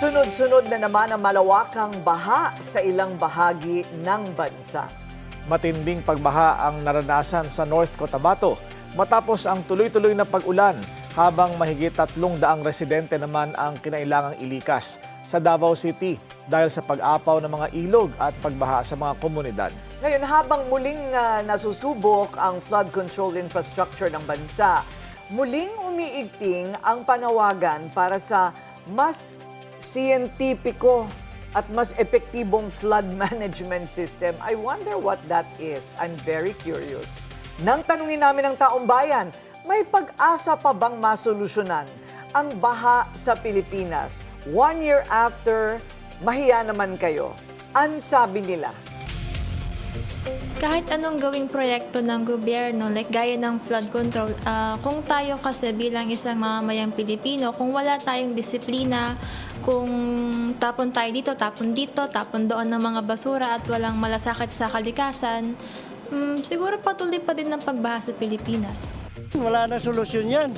Sunod-sunod na naman ang malawakang baha sa ilang bahagi ng bansa. Matinding pagbaha ang naranasan sa North Cotabato matapos ang tuloy-tuloy na pag-ulan habang mahigit 300 residente naman ang kinailangang ilikas sa Davao City dahil sa pag-apaw ng mga ilog at pagbaha sa mga komunidad. Ngayon, habang muling nasusubok ang flood control infrastructure ng bansa, muling umiigting ang panawagan para sa mas siyentipiko at mas epektibong flood management system. I wonder what that is. I'm very curious. Nang tanungin namin ang taong bayan, may pag-asa pa bang masolusyonan ang baha sa Pilipinas? 1 year after, mahiya naman kayo. Ang sabi nila, Kahit anong gawing proyekto ng gobyerno, like gaya ng flood control, kung tayo kasi bilang isang mamamayang Pilipino, kung wala tayong disiplina, kung tapon tayo dito, tapon doon ng mga basura at walang malasakit sa kalikasan, siguro patuloy pa din ng pagbaha sa Pilipinas. Wala na solusyon yan.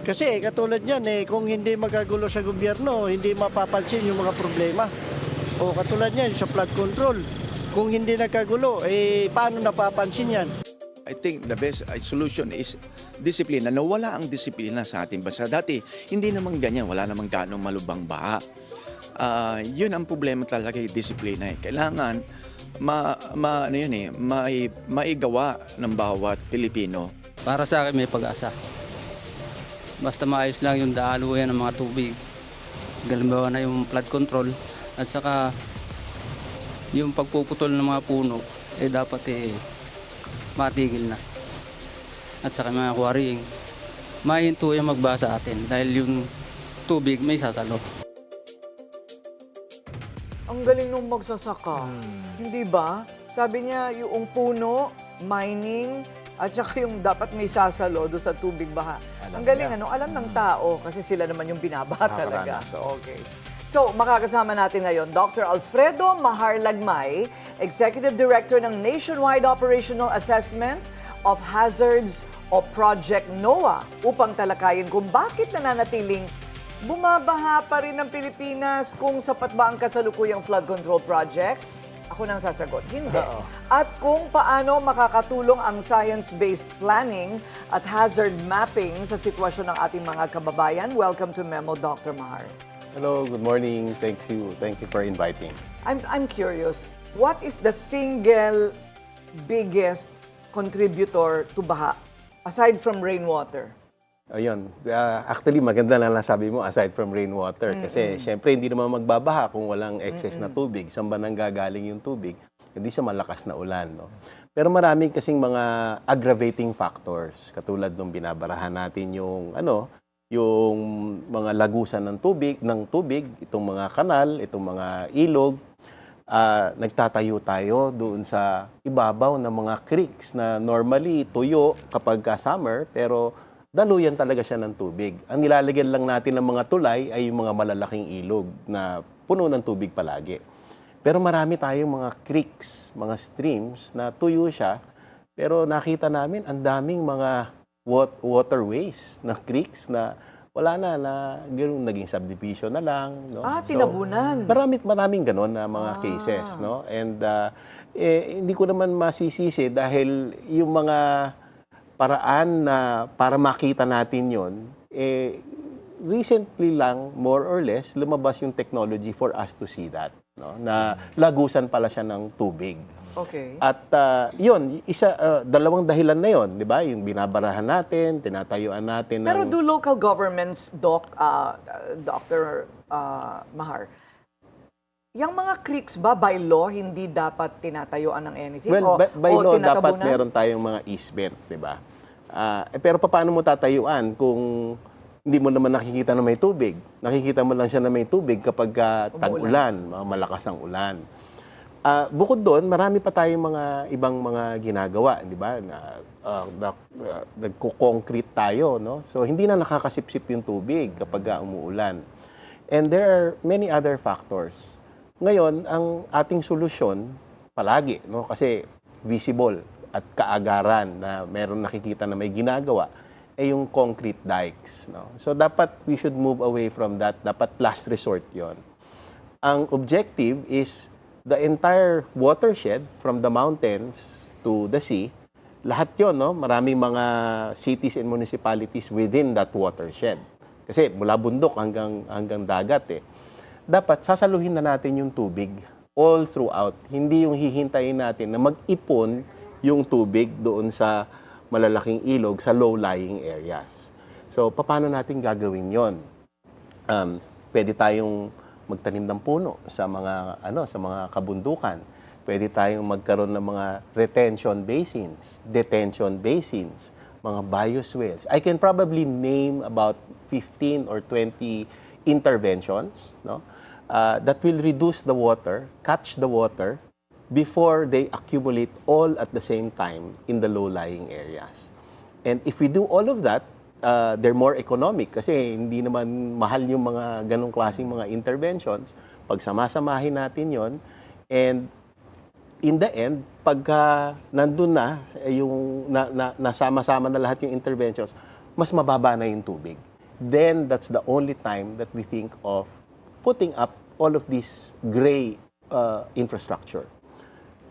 Kasi katulad yan, kung hindi magagulo sa gobyerno, hindi mapapansin yung mga problema. O katulad yan, sa flood control. Kung hindi nagkagulo, paano napapansin yan? I think the best solution is disiplina. Nawala ang disiplina sa ating bansa. Dati, hindi naman ganyan. Wala naman ganong malubang baha. Yun ang problema talaga, yung disiplina. Kailangan maigawa ng bawat Pilipino. Para sa akin may pag-asa. Basta maayos lang yung daaluyan ng mga tubig. Galimbawa na yung flood control at saka yung pagpuputol ng mga puno dapat matigil na. At saka mga quarrying, mahinto yung magbaha sa atin dahil yung tubig may sasalo. ang galing nung magsasaka. Hindi ba? Sabi niya, yung puno, mining, at saka yung dapat may sasalo doon sa tubig baha. Alam Ang galing, niya. alam ng tao kasi sila naman yung binabaha talaga. Nakakaranas, oo. Okay. So, makakasama natin ngayon, Dr. Alfredo Mahar Lagmay, Executive Director ng Nationwide Operational Assessment of Hazards o Project NOAA upang talakayin kung bakit nananatiling bumabaha pa rin ang Pilipinas, kung sapat ba ang kasalukuyang flood control project. Ako nang sasagot, hindi. Oo. At kung paano makakatulong ang science-based planning at hazard mapping sa sitwasyon ng ating mga kababayan. Welcome to Memo, Dr. Mahar. Hello, good morning. Thank you. Thank you for inviting. I'm curious, what is the single biggest contributor to baha aside from rainwater? Ayun, actually maganda na nasabi mo aside from rainwater kasi syempre hindi naman magbabaha kung walang excess na tubig. Saan ba nanggagaling yung tubig? Hindi sa malakas na ulan, no? Pero maraming kasing mga aggravating factors katulad nung binabarahan natin yung yung mga lagusan ng tubig, itong mga kanal, itong mga ilog. Nagtatayo tayo doon sa ibabaw ng mga creeks na normally tuyo kapag summer, pero daluyan talaga siya ng tubig. Ang nilalagyan lang natin ng mga tulay ay yung mga malalaking ilog na puno ng tubig palagi. Pero marami tayong mga creeks, mga streams na tuyo siya, pero nakita namin ang daming mga waterways na creeks na wala na ganoon, naging subdivision na lang, no? Tinabunan. Maraming ganoon na mga cases, no? And hindi ko naman masisisi dahil yung mga paraan na para makita natin yon, recently lang, more or less, lumabas yung technology for us to see that, no? Na lagusan pala siya ng tubig. Okay. At yun, dalawang dahilan na yun, di ba? Yung binabarahan natin, tinatayuan natin ng... Pero do local governments, Dr. Mahar, yung mga creeks ba by law hindi dapat tinatayuan ng anything? Well, by law, dapat tinatabunan? meron tayong mga easement, di ba? Pero paano mo tatayuan kung hindi mo naman nakikita na may tubig? Nakikita mo lang siya na may tubig kapag tag-ulan, malakas ang ulan. Bukod doon, marami pa tayong mga ibang mga ginagawa, di ba? Nagko-concrete tayo, no? So, hindi na nakakasipsip yung tubig kapag umuulan. And there are many other factors. Ngayon, ang ating solusyon, palagi, no? Kasi visible at kaagaran na meron nakikita na may ginagawa, ay yung concrete dikes. No? So dapat we should move away from that. Dapat last resort yon. Ang objective is the entire watershed from the mountains to the sea. Lahat yon, no? Maraming mga cities and municipalities within that watershed. Kasi mula bundok hanggang dagat eh. Dapat sasaluhin na natin yung tubig all throughout. Hindi yung hihintayin natin na mag-ipon yung tubig doon sa malalaking ilog sa low-lying areas. So, paano natin gagawin yon? Pwede tayong magtanim ng puno sa mga kabundukan. Pwede tayong magkaroon ng mga retention basins, detention basins, mga bioswales. I can probably name about 15 or 20 interventions, no? That will reduce the water, catch the water, before they accumulate all at the same time in the low-lying areas. And if we do all of that, they're more economic kasi hindi naman mahal yung mga ganong klaseng mga interventions. Pag samasamahin natin yon, and in the end, pagka nandun na, yung nasama-sama na lahat yung interventions, mas mababa na yung tubig. Then, that's the only time that we think of putting up all of this gray infrastructure.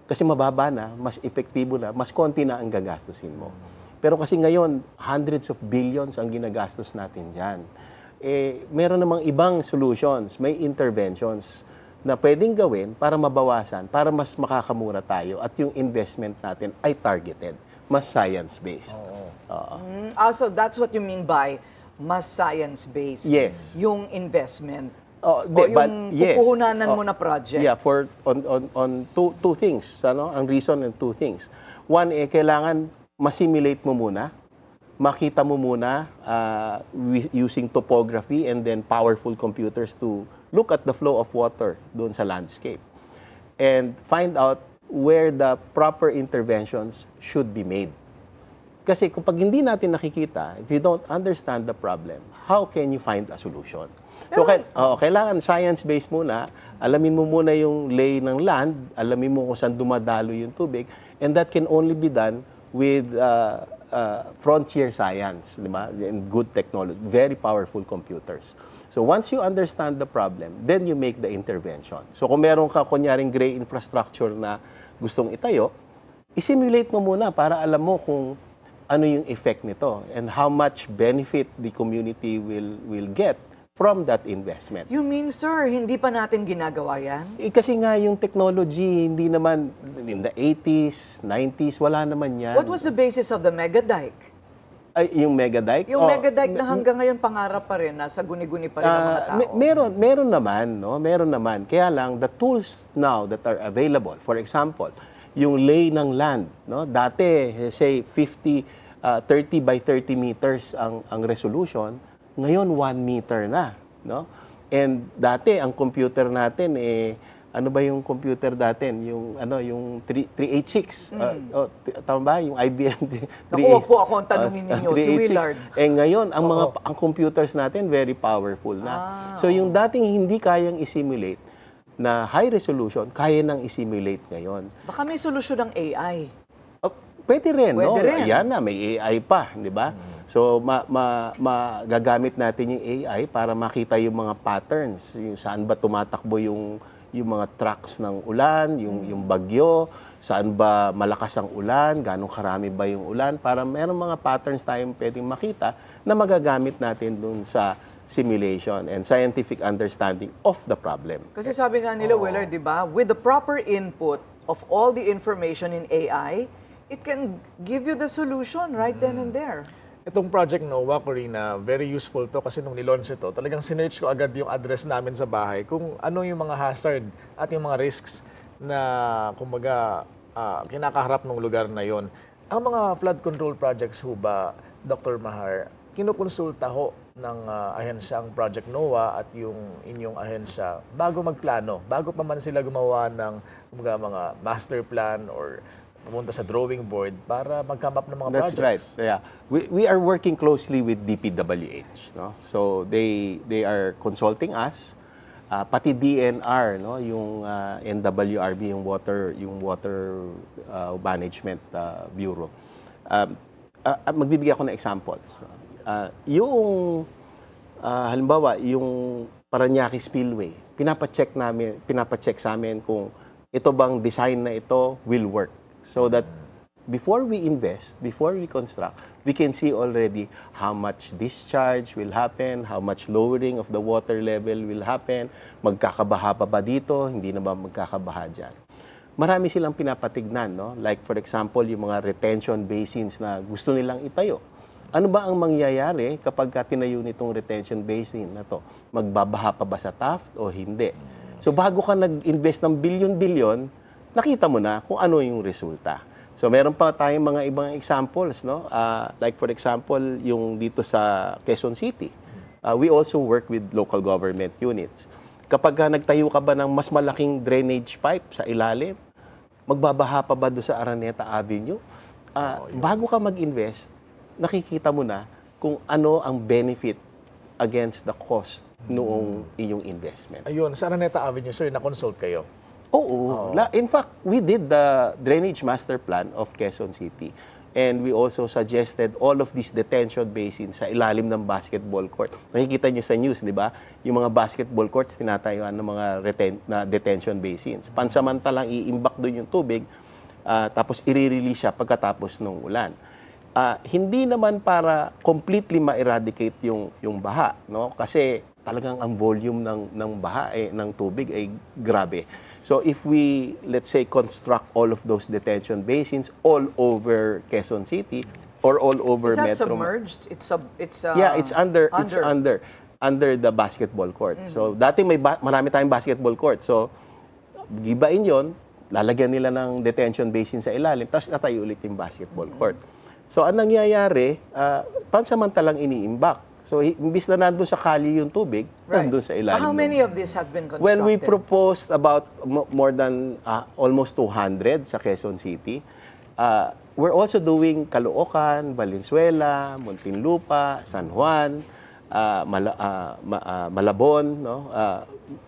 Kasi mababa na, mas epektibo na, mas konti na ang gagastusin mo. Pero kasi ngayon, hundreds of billions ang ginagastos natin dyan. Meron namang ibang solutions, may interventions na pwedeng gawin para mabawasan, para mas makakamura tayo at yung investment natin ay targeted, mas science-based. So that's what you mean by mas science-based? Yes. Yung investment? Yung pupuhunanan mo na project? Yeah, on two things. Ang reason and two things. One, kailangan ma-simulate mo muna, makita mo muna using topography and then powerful computers to look at the flow of water doon sa landscape. And find out where the proper interventions should be made. Kasi kung pag hindi natin nakikita, if you don't understand the problem, how can you find a solution? So, kailangan science-based muna, alamin mo muna yung lay ng land, alamin mo kung saan dumadalo yung tubig, and that can only be done with frontier science, di ba? And good technology, very powerful computers. So once you understand the problem, then you make the intervention. So kung meron ka kunyaring gray infrastructure na gustong itayo, i-simulate mo muna para alam mo kung ano yung effect nito and how much benefit the community will get from that investment. You mean, sir, hindi pa natin ginagawa yan? Kasi nga yung technology, hindi naman in the 80s, 90s, wala naman yan. What was the basis of the mega dike? Ay, yung mega dike? Yung mega dike na hanggang ngayon pangarap pa rin, nasa guni-guni pa rin ng mga tao. Meron naman, no? Meron naman. Kaya lang, the tools now that are available, for example, yung lay ng land, no? Dati, say, 30 by 30 meters ang resolution, ngayon 1 meter na, no? And dati ang computer natin ano ba yung computer natin? Yung 386. Tama ba? Yung IBM 386. Naku, wag po ako ang tanungin ninyo, si Willard. Ngayon, ang computers natin very powerful na. So yung dating hindi kayang i-simulate na high resolution, kaya nang i-simulate ngayon. Baka may solusyon ng AI. Pwede rin, no? Pwede rin. Ayan na, may AI pa, di ba? So, magagamit natin yung AI para makita yung mga patterns, yung saan ba tumatakbo yung mga tracks ng ulan, yung bagyo, saan ba malakas ang ulan, gano'ng karami ba yung ulan, para meron mga patterns tayong pwedeng makita na magagamit natin dun sa simulation and scientific understanding of the problem. Kasi sabi nga nila, Willard, di ba, with the proper input of all the information in AI, it can give you the solution right then and there. Itong Project NOAA, Corina, very useful to kasi nung nilaunch ito, talagang sinearch ko agad yung address namin sa bahay kung ano yung mga hazard at yung mga risks na, kumbaga, kinakaharap ng lugar na yon. Ang mga flood control projects ho ba, Dr. Mahar, kinukonsulta ho ng ahensyang Project NOAA at yung inyong ahensya bago magplano, bago pa man sila gumawa ng mga master plan or pumunta sa drawing board para mag-come up ng mga That's projects. right. Yeah. We are working closely with DPWH, no? So they are consulting us, pati DNR, no, yung NWRB, yung water management bureau. Magbibigay ako ng examples. Yung halimbawa, yung Parañaque Spillway, pinapacheck sa amin kung ito bang design na ito will work. So that before we invest, before we construct, we can see already how much discharge will happen, how much lowering of the water level will happen, magkakabaha pa ba dito, hindi na ba magkakabaha dyan. Marami silang pinapatignan, no? Like for example, yung mga retention basins na gusto nilang itayo. Ano ba ang mangyayari kapag tinayo nitong retention basin na to? Magbabaha pa ba sa Taft o hindi? So bago ka nag-invest ng bilyon-bilyon, nakita mo na kung ano yung resulta. So meron pa tayong mga ibang examples, no? Like for example, yung dito sa Quezon City. We also work with local government units. Kapag nagtayo ka ba ng mas malaking drainage pipe sa ilalim, magbabaha pa ba doon sa Araneta Avenue? Bago ka mag-invest, nakikita mo na kung ano ang benefit against the cost noong inyong investment. Ayun, sa Araneta Avenue, sir, na-consult kayo. Oo. In fact, we did the drainage master plan of Quezon City. And we also suggested all of these detention basins sa ilalim ng basketball court. Nakikita nyo sa news, di ba? Yung mga basketball courts, tinatayuan ng mga detention basins. Pansamantalang iimbak doon yung tubig, tapos i-release siya pagkatapos ng ulan. Hindi naman para completely ma-eradicate yung baha, no? Kasi talagang ang volume ng baha, ng tubig ay grabe. So if we, let's say, construct all of those detention basins all over Quezon City or all over Is that Metro. submerged? It's under the basketball court. So dati marami tayong basketball court. So gibain 'yon, lalagyan nila ng detention basin sa ilalim, tapos natayo ulit yung basketball court. So ang nangyayari, pansamantalang iniimbak. So, imbis na nandun sa kali yung tubig, nandun sa ilalim. How many of these have been constructed? Well, we proposed about more than almost 200 sa Quezon City. We're also doing Caloocan, Valenzuela, Muntinlupa, San Juan, Malabon. No?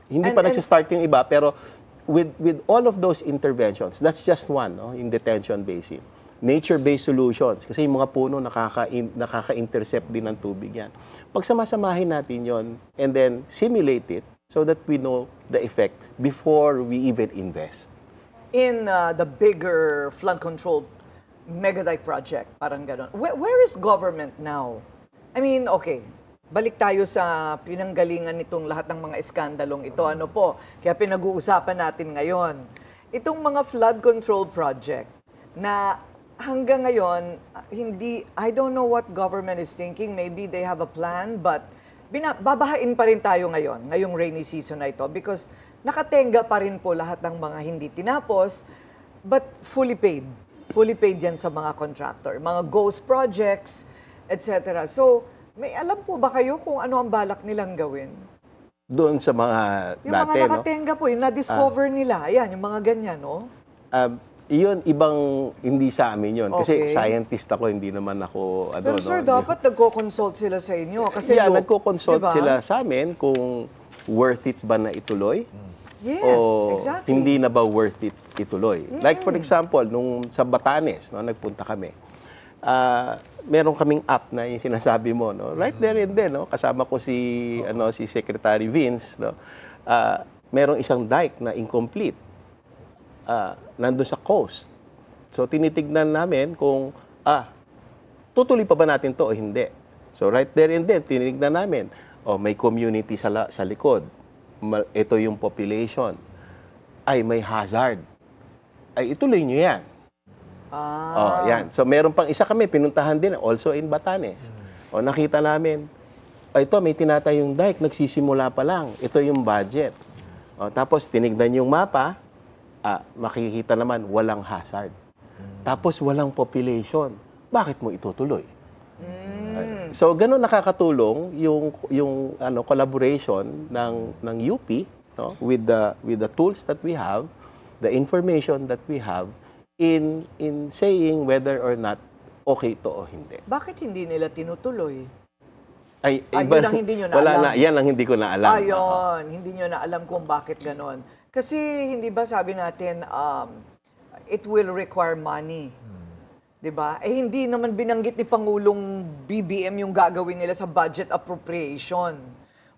Hindi pa nagsistart yung iba, pero with all of those interventions, that's just one, no? In detention basin. Nature-based solutions. Kasi yung mga puno nakaka-intercept din ng tubig yan. Pag samasamahin natin yon and then simulate it so that we know the effect before we even invest. In the bigger flood control mega dike project, parang gano'n. Where is government now? I mean, okay, balik tayo sa pinanggalingan nitong lahat ng mga iskandalong ito. Ano po? Kaya pinag-uusapan natin ngayon. Itong mga flood control project na hanggang ngayon, I don't know what government is thinking. Maybe they have a plan, but babahain pa rin tayo ngayong rainy season na ito because nakatenga pa rin po lahat ng mga hindi tinapos, but fully paid. Fully paid yan sa mga contractor, mga ghost projects, etc. So, may alam po ba kayo kung ano ang balak nilang gawin? Doon sa mga yung dati, mga nakatenga po, yung na-discover nila. Ayan, yung mga ganyan, no? Iyon, ibang hindi sa amin yun. Kasi Okay. scientist ako, hindi naman ako, Pero sir, dapat nagko-consult sila sa inyo. Kasi nagko-consult diba? sila sa amin kung worth it ba na ituloy Yes, o exactly. hindi na ba worth it ituloy. Like for example, nung sa Batanes, no, nagpunta kami, meron kaming app na yung sinasabi mo, no? Right there and then, no? Kasama ko si Secretary Vince, no? Merong isang dike na incomplete. Nandun sa coast. So, tinitignan namin kung, tutuloy pa ba natin to o hindi. So, right there and then, tinitignan namin, may community sa likod. Ito yung population. Ay, may hazard. Ay, ituloy nyo yan. Yan. So, meron pang isa kami, pinuntahan din, also in Batanes. Nakita namin, ito, may tinatayong dike, nagsisimula pa lang. Ito yung budget. Tapos, tinignan yung mapa, makikita naman walang hazard. Tapos walang population. Bakit mo itutuloy? So ganun nakakatulong yung collaboration ng UP, no, with the tools that we have, the information that we have in saying whether or not okay to o hindi. Bakit hindi nila tinutuloy? Ay, yun ang hindi nyo na wala alam. Yan ang hindi ko na alam. Ayun, hindi nyo na alam kung bakit ganon. Kasi hindi ba sabi natin, it will require money. 'Di ba? Eh hindi naman binanggit ni Pangulong BBM yung gagawin nila sa budget appropriation.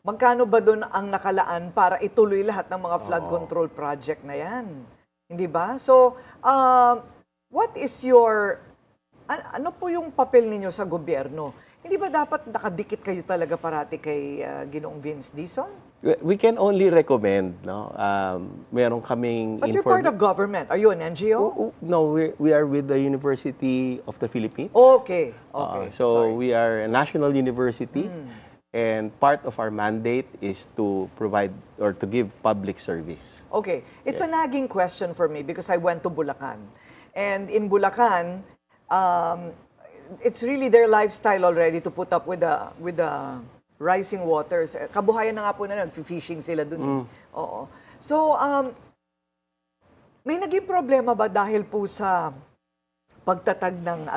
Magkano ba doon ang nakalaan para ituloy lahat ng mga flood control project na 'yan? Hindi ba? So, what is your ano po yung papel ninyo sa gobyerno? Hindi ba dapat nakadikit kayo talaga parati kay Ginoong Vince Dizon? We can only recommend, no? Meron kaming... But you're part of government. Are you an NGO? No, we are with the University of the Philippines. Okay. Okay. So Sorry. we are a national university, and part of our mandate is to provide or to give public service. Okay. It's a nagging question for me because I went to Bulacan. And in Bulacan, it's really their lifestyle already to put up with the rising waters. Kabuhayan na nga po na nag-fishing sila dun. Oo. So, may naging problema ba dahil po sa pagtatag ng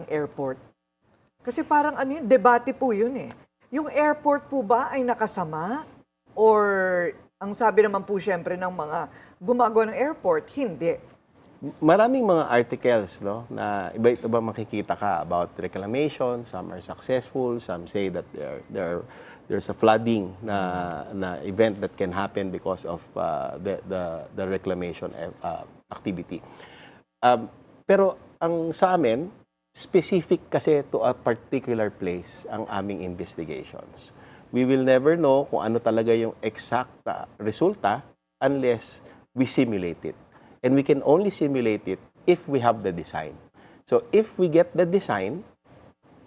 ng airport? Kasi parang debate po yun eh. Yung airport po ba ay nakasama? Or ang sabi naman po syempre ng mga gumagawa ng airport, hindi. Maraming mga articles, no, na iba makikita ka about reclamation. Some are successful, some say that there's a flooding na event that can happen because of the reclamation activity. Pero ang sa amin, specific kasi to a particular place ang aming investigations. We will never know kung ano talaga yung exact resulta unless we simulate it. And we can only simulate it if we have the design. So if we get the design,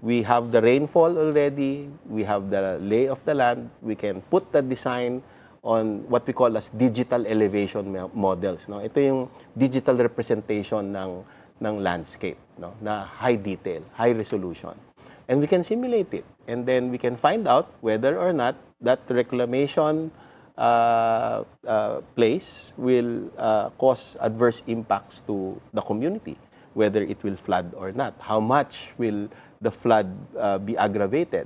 we have the rainfall already, we have the lay of the land, we can put the design on what we call as digital elevation models. No? Ito yung digital representation ng landscape, no? Na high detail, high resolution. And we can simulate it. And then we can find out whether or not that reclamation place will cause adverse impacts to the community, whether it will flood or not. How much will the flood be aggravated?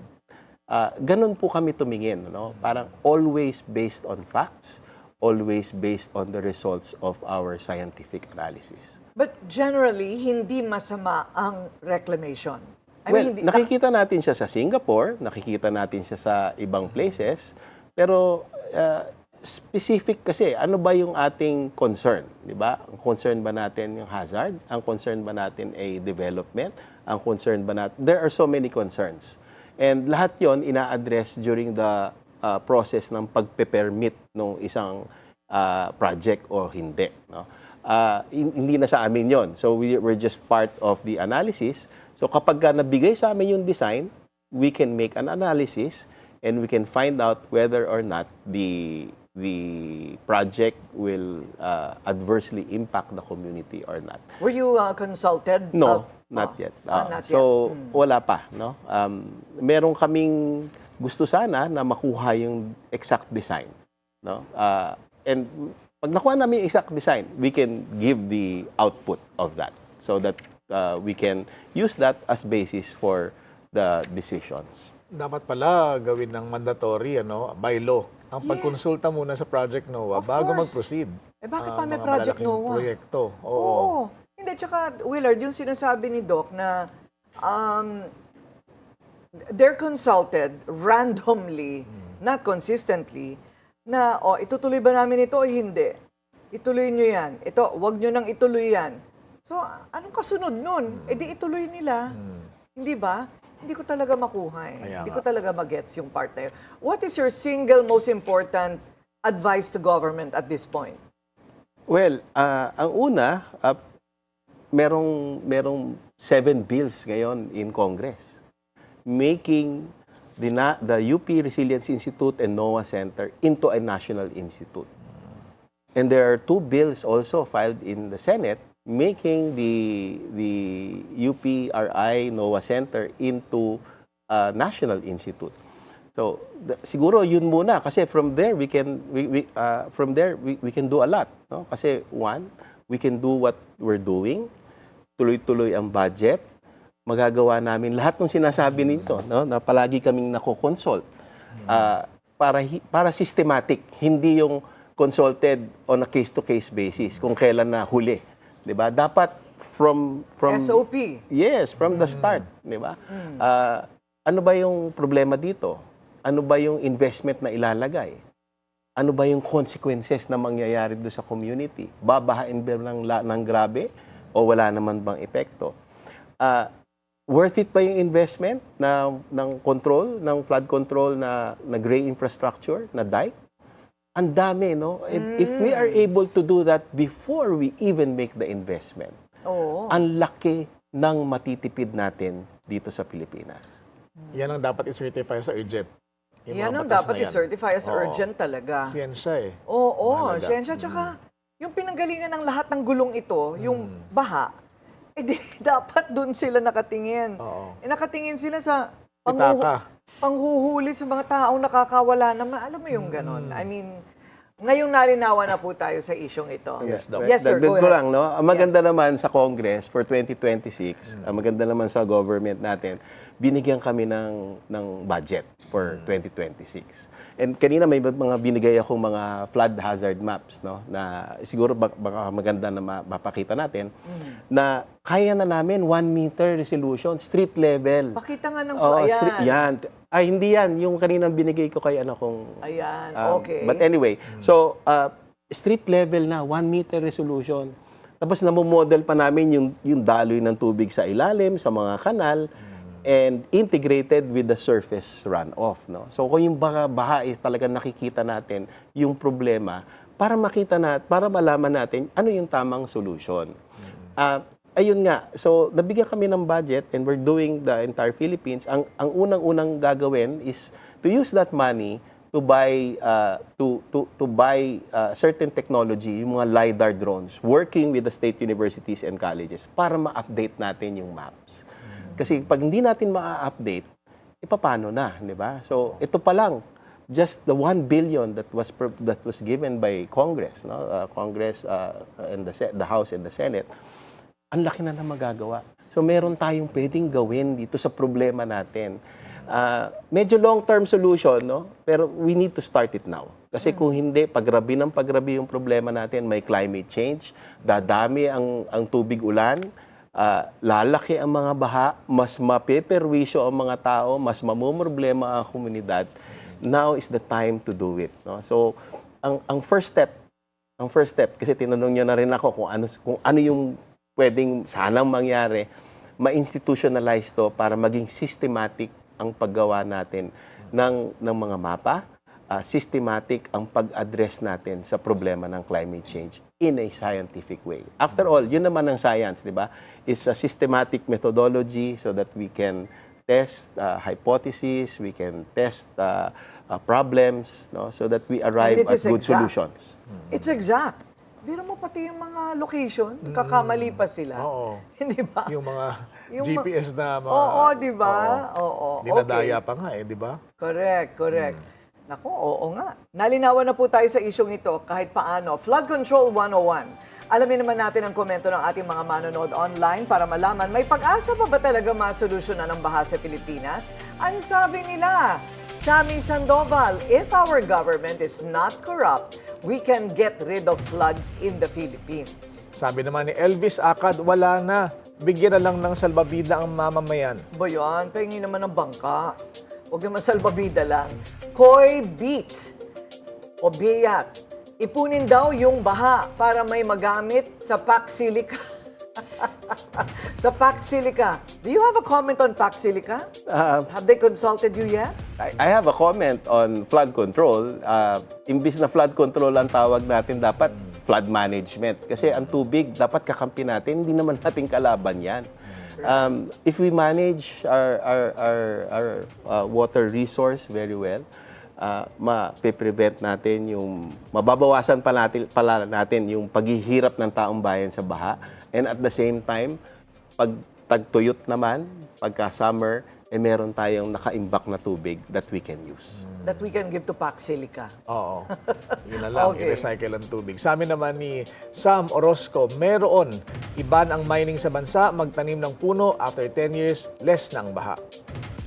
Ganun po kami tumingin, no? Parang always based on facts, always based on the results of our scientific analysis. But generally, hindi masama ang reclamation. Nakikita natin siya sa Singapore, nakikita natin siya sa ibang places, pero specific kasi, ano ba yung ating concern? Di ba? Ang concern ba natin yung hazard? Ang concern ba natin ay development? Ang concern ba natin? There are so many concerns. And lahat yon ina-address during the process ng pagpe-permit ng isang project o hindi. No? Hindi na sa amin yon. So we're just part of the analysis. So kapag nabigay sa amin yung design, we can make an analysis and we can find out whether or not the project will adversely impact the community or not. Were you consulted? No, not yet. Not So, yet. wala pa. No? Meron kaming gusto sana na makuha yung exact design. No? And pag nakuha namin yung exact design, we can give the output of that so that we can use that as basis for the decisions. Dapat pala gawin ng mandatory, by law, ang pagkonsulta muna sa Project NOAA Of bago course. mag-proceed. Bakit pa may Mga Project malalaking NOAA? proyekto. Oo. Hindi, tsaka, Willard, yung sinasabi ni Doc na they're consulted randomly, not consistently, na, itutuloy ba namin ito o hindi? Ituloy nyo yan. Ito, wag nyo nang ituloy yan. So, anong kasunod nun? E di ituloy nila. Hindi ba? Hindi ko talaga makuha eh. Kaya Hindi nga. ko talaga magets yung part na yun. What is your single most important advice to government at this point? Well, ang una, merong 7 bills ngayon in Congress making the UP Resilience Institute and NOAA Center into a national institute. And there are 2 bills also filed in the Senate making the UPRI NOAA Center into a national institute. So siguro yun muna kasi from there we can do a lot, no? Kasi one, we can do what we're doing. Tuloy-tuloy ang budget. Magagawa namin lahat ng sinasabi nito, no? Na palagi kaming nako-consult. Para systematic, hindi yung consulted on a case-to-case basis kung kailan na huli. 'Di ba? Dapat from SOP. Yes, from the start, di ba? Ano ba yung problema dito? Ano ba yung investment na ilalagay? Ano ba yung consequences na mangyayari doon sa community? Babahain ba ng grabe o wala naman bang epekto? Worth it ba yung investment ng control, ng flood control na gray infrastructure, na dike? Ang dami, no? If we are able to do that before we even make the investment, ang laki ng matitipid natin dito sa Pilipinas. Yan ang dapat i-certify sa urgent. Yung Yan mga ang batas dapat na yan. i-certify as Oo. urgent talaga. Siyensya eh. Oo, Mahalaga. siyensya. Tsaka, yung pinanggalingan ng lahat ng gulong ito, yung baha, di dapat dun sila nakatingin. Oo. Nakatingin sila sa Pitaka. panghuhuli sa mga taong nakakawala naman. Alam mo yung ganon. I mean, ngayong nalinawan na po tayo sa isyong ito. Yes, Doc. Yes, sir. Dagdag Go ko ahead. lang, no? Ang maganda naman sa Congress for 2026, ang maganda naman sa government natin, binigyan kami ng budget for 2026. And kanina may mga binigay akong mga flood hazard maps, no? Na siguro baka maganda na mapakita natin na kaya na namin 1 meter resolution, street level. Pakita nga ng Oo, ayan. yan. Ay, hindi yan. Yung kaninang binigay ko kay ano kong... Ayan, okay. But anyway, so street level na, 1 meter resolution. Tapos namomodel pa namin yung daloy ng tubig sa ilalim, sa mga kanal, and integrated with the surface runoff. No? So kung yung baha talaga nakikita natin yung problema, para malaman natin ano yung tamang solution. Ayun nga, so nabigyan kami ng budget and we're doing the entire Philippines. Ang unang-unang gagawin is to use that money to buy certain technology, yung mga LiDAR drones, working with the state universities and colleges para ma-update natin yung maps. Kasi pag hindi natin ma-update, paano na, di ba? So ito pa lang, just the 1 billion that was given by Congress, no? Congress and the House and the Senate, ang laki na magagawa. So meron tayong pwedeng gawin dito sa problema natin. Medyo long-term solution, no? Pero we need to start it now. Kasi kung hindi, pagrabi yung problema natin, may climate change, dadami ang tubig ulan, lalaki ang mga baha, mas mapeperwisyo ang mga tao, mas mamumroblema ang komunidad. Now is the time to do it. No? So, ang first step, kasi tinanong niyo na rin ako kung ano yung pwedeng sanang mangyari, ma-institutionalize to para maging systematic ang paggawa natin ng mga mapa, systematic ang pag-address natin sa problema ng climate change in a scientific way. After all, yun naman ang science, di ba? It's a systematic methodology so that we can test hypotheses, we can test problems, no? So that we arrive at good solutions. It's exact. Biro mo pati yung mga location, kakamali pa sila. Oo. Hindi ba? Yung mga Yung GPS na mga... Oo, di ba? Oo. Dinadaya pa nga di ba? Correct. Naku, oo nga. Nalinawan na po tayo sa isyong ito kahit paano. Flood Control 101. Alamin naman natin ang komento ng ating mga manonood online para malaman may pag-asa pa ba talaga masolusyonan ang baha sa Pilipinas? Ang sabi nila, Sammy Sandoval, if our government is not corrupt, we can get rid of floods in the Philippines. Sabi naman ni Elvis Akad, wala na. Bigyan na lang ng salbabida ang mamamayan. Ba yan? Pahingi naman ng bangka. Huwag naman salbabida lang. Koy Beat o Biyat, ipunin daw yung baha para may magamit sa Pac Silica. Sa Pac Silica. Do you have a comment on Pac Silica? Have they consulted you yet? I have a comment on flood control. Imbis na flood control ang tawag natin, dapat flood management. Kasi ang tubig, dapat kakampi natin, hindi naman natin kalaban yan. If we manage our water resource very well, ma-prevent natin mababawasan pala natin yung paghihirap ng taong bayan sa baha. And at the same time, pag tagtuyot naman, pagka summer, meron tayong nakaimbak na tubig that we can use. That we can give to Pac Silica. Oo. Yun na lang, Okay. i-recycle ang tubig. Sa amin naman ni Sam Orozco, meron iban ang mining sa bansa, magtanim ng puno, after 10 years, less ng baha.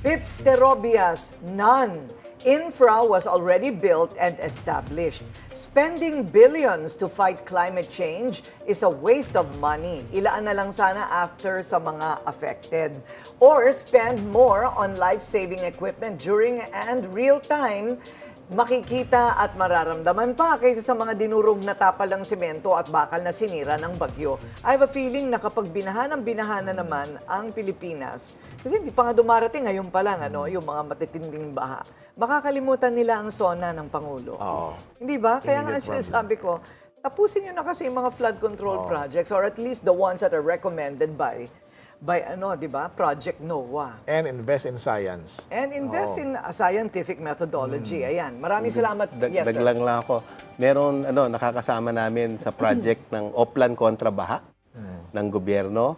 Pips Terobias, none. Infra was already built and established. Spending billions to fight climate change is a waste of money. Ilaan na lang sana after sa mga affected. Or spend more on life-saving equipment during and real-time, makikita at mararamdaman pa kaysa sa mga dinurog na tapalang semento at bakal na sinira ng bagyo. I have a feeling na kapag binahan na naman ang Pilipinas, kasi hindi pa nga dumarating ngayon pa lang, yung mga matitinding baha, makakalimutan nila ang sona ng Pangulo. Oo. Hindi ba? Kaya nga ang Immediate sinasabi ko, tapusin nyo na kasi yung mga flood control projects or at least the ones that are recommended by di ba? Project NOAA. And invest in science. And invest in a scientific methodology. Ayan. Maraming salamat. Yes, sir. Daglang lang ako. Meron, nakakasama namin sa project ng Oplan kontra baha ng gobyerno.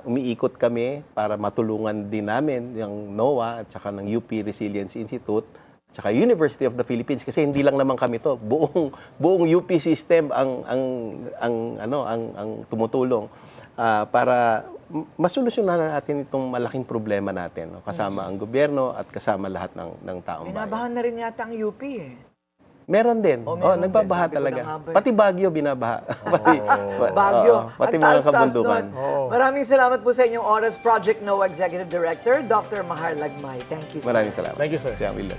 Umiikot kami para matulungan din namin yung NOAA at saka ng UP Resilience Institute at saka University of the Philippines kasi hindi lang naman kami to. Buong UP system ang tumutulong para masolusyonan natin itong malaking problema natin, kasama ang gobyerno at kasama lahat ng taong bayan. Binabahan na rin yata ang UP eh. Meron din. Meron din. Nagbabaha Sabi ko talaga. na nga ba eh. Pati Baguio binabaha. Baguio. Pati Ang mga taas-taas kabundukan. doon. Maraming salamat po sa inyong oras, Project NOAA Executive Director, Dr. Mahar Lagmay. Thank you, sir. Maraming salamat. Thank you, sir. Siya, William.